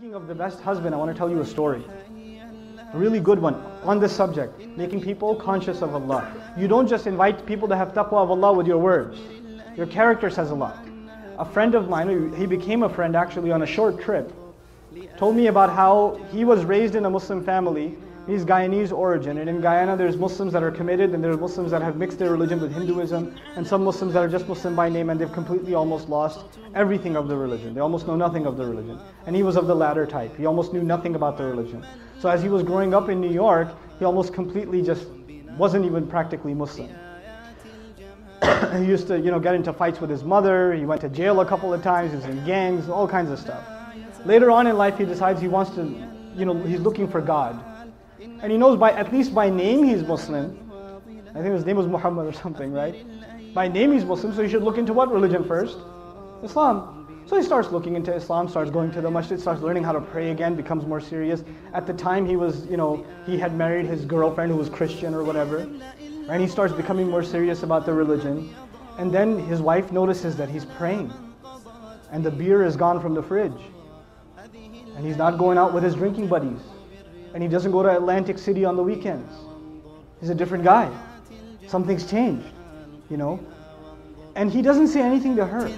Speaking of the best husband, I want to tell you a story. A really good one on this subject, making people conscious of Allah. You don't just invite people to have taqwa of Allah with your words. Your character says a lot. A friend of mine, he became a friend actually on a short trip, told me about how he was raised in a Muslim family. He's Guyanese origin, and in Guyana there's Muslims that are committed and there's Muslims that have mixed their religion with Hinduism, and some Muslims that are just Muslim by name and they've completely almost lost everything of the religion. They almost know nothing of the religion. And he was of the latter type. He almost knew nothing about the religion. So as he was growing up in New York, he almost completely just wasn't even practically Muslim. He used to, get into fights with his mother. He went to jail a couple of times. He was in gangs, all kinds of stuff. Later on in life, he decides he wants to, he's looking for God. And he knows at least by name he's Muslim. I think his name was Muhammad or something, right? By name he's Muslim, so he should look into what religion first? Islam. So he starts looking into Islam, starts going to the masjid, starts learning how to pray again, becomes more serious. At the time he was, he had married his girlfriend who was Christian or whatever. And he starts becoming more serious about the religion. And then his wife notices that he's praying. And the beer is gone from the fridge. And he's not going out with his drinking buddies. And he doesn't go to Atlantic City on the weekends. He's a different guy. Something's changed, And he doesn't say anything to her.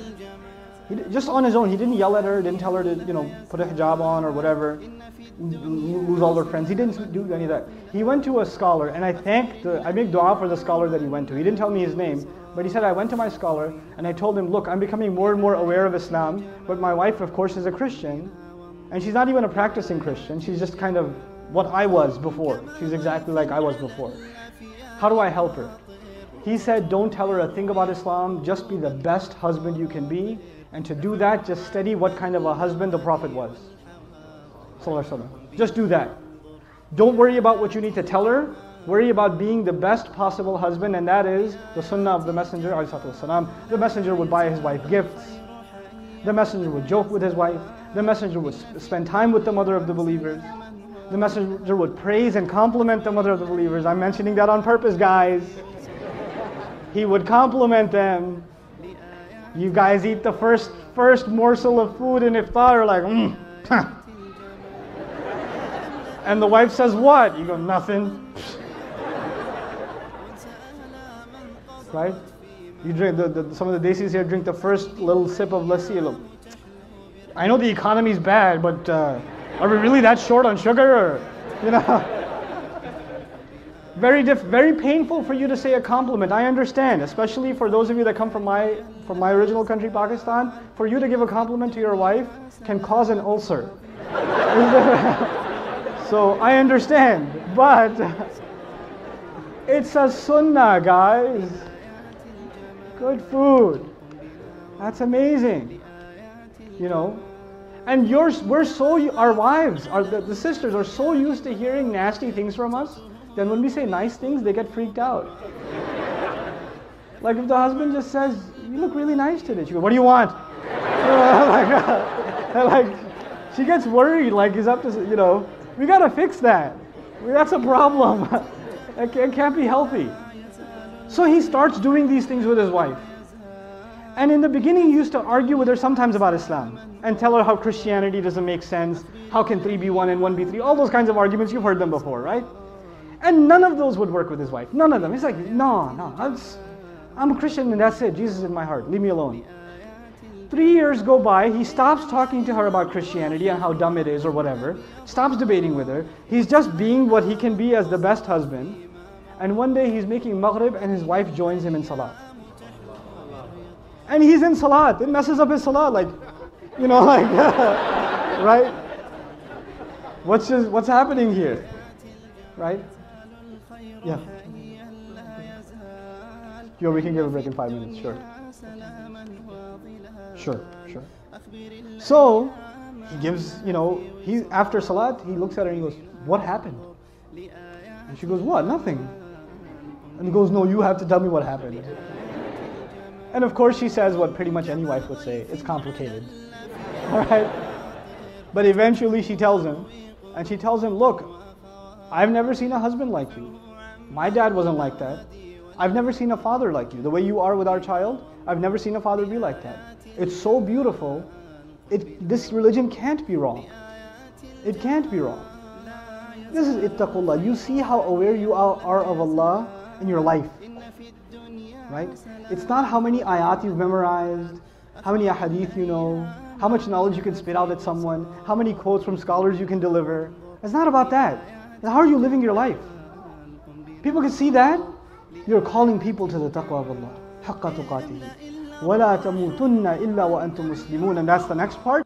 Just on his own, he didn't yell at her, didn't tell her to, put a hijab on or whatever, lose all her friends. He didn't do any of that. He went to a scholar, and I make dua for the scholar that he went to. He didn't tell me his name, but he said, I went to my scholar, and I told him, look, I'm becoming more and more aware of Islam, but my wife, of course, is a Christian, and she's not even a practicing Christian. She's just kind of what I was before. She's exactly like I was before. How do I help her? He said, don't tell her a thing about Islam, just be the best husband you can be, and to do that, just study what kind of a husband the Prophet was. Just do that. Don't worry about what you need to tell her, worry about being the best possible husband, and that is the sunnah of the Messenger. The Messenger would buy his wife gifts, the Messenger would joke with his wife, the Messenger would spend time with the mother of the believers, the Messenger would praise and compliment the mother of the believers. I'm mentioning that on purpose, guys. He would compliment them. You guys eat the first morsel of food in iftar, like, And the wife says, what? You go, nothing. Right? You drink, some of the desis here drink the first little sip of lassi. Look, I know the economy's bad, but are we really that short on sugar? Very painful for you to say a compliment. I understand, especially for those of you that come from my original country, Pakistan. For you to give a compliment to your wife can cause an ulcer. So I understand, but it's a sunnah, guys. Good food. That's amazing. And our wives, the sisters are so used to hearing nasty things from us. Then when we say nice things, they get freaked out. Like if the husband just says, you look really nice today. She goes, what do you want? She gets worried, like he's up to, we gotta fix that. That's a problem. It can't be healthy. So he starts doing these things with his wife. And in the beginning, he used to argue with her sometimes about Islam and tell her how Christianity doesn't make sense. How can 3 be 1 and 1 be 3? All those kinds of arguments, you've heard them before, right? And none of those would work with his wife. None of them. He's like, no, I'm a Christian and that's it. Jesus is in my heart. Leave me alone. 3 years go by. He stops talking to her about Christianity and how dumb it is or whatever. Stops debating with her. He's just being what he can be as the best husband. And one day he's making maghrib and his wife joins him in salat. And he's in salat. It messes up his salat. Right? What's happening here? Right? Yeah. We can give a break in 5 minutes, sure. Sure. So, he gives, after salat, he looks at her and he goes, what happened? And she goes, what? Nothing. And he goes, no, you have to tell me what happened. And of course she says what pretty much any wife would say, it's complicated. Alright? But eventually she tells him, and she tells him, look, I've never seen a husband like you. My dad wasn't like that. I've never seen a father like you. The way you are with our child, I've never seen a father be like that. It's so beautiful. This religion can't be wrong. It can't be wrong. This is ittaqullah. You see how aware you are of Allah in your life, right? It's not how many ayat you've memorized, how many ahadith you know, how much knowledge you can spit out at someone, how many quotes from scholars you can deliver. It's not about that. It's how are you living your life? People can see that. You're calling people to the taqwa of Allah. حَقَّ تُقَاتِهِ وَلَا تَمُوتُنَّ إِلَّا وَأَنْتُمْ مُسْلِمُونَ. And that's the next part.